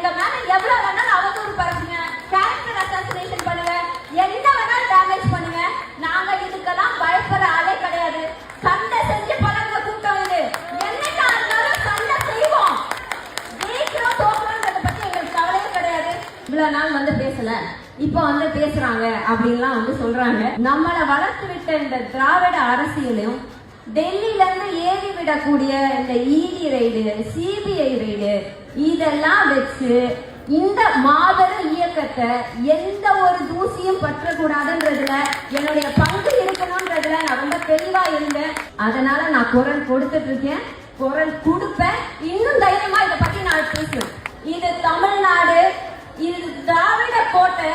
எங்க மேல எவ்வளவு வேணாலும் அவதூறு பரப்புங்க, கேரக்டர் அசாசினேஷன் பண்ணுங்க, என்ன வேணாலும் டேமேஜ் பண்ணுங்க. நாங்க இதுக்கெல்லாம் பயப்படுற ஆளே கிடையாது. சண்டை செஞ்சு பழகிற கூட்டம் இது. என்னைக்கா இருந்தாலும் சண்டை செய்வோம். ஜெயிக்கிறோம் தோக்குறோன்றத பத்தி எங்களுக்கு கவலையே கிடையாது. இவ்வளவு நாள் வந்து பேசல, இப்ப வந்து பேசுறாங்க அப்படின்லாம் வந்து சொல்றாங்க. நம்மளை வளர்த்து விட்ட இந்த திராவிட அரசியலும் டெல்லியில இருந்து ஏறி விடக்கூடிய இந்த இடி ரைடு, சிபிஐ ரைடு இதெல்லாம் வச்சு இந்த மாபெரும் இயக்கத்தை எந்த ஒரு தூசியும் பற்றக்கூடாதுன்றதுல என்னுடைய பங்கு இருக்கணும்ன்றதுல நான் ரொம்ப தெளிவா இருந்தேன். அதனால நான் குரல் கொடுத்துட்டு இருக்கேன், குரல் கொடுப்பேன். இன்னும் தைரியமா இதை பத்தி நான் பேசுவேன். இது தமிழ்நாடு, இது திராவிட கோட்டை.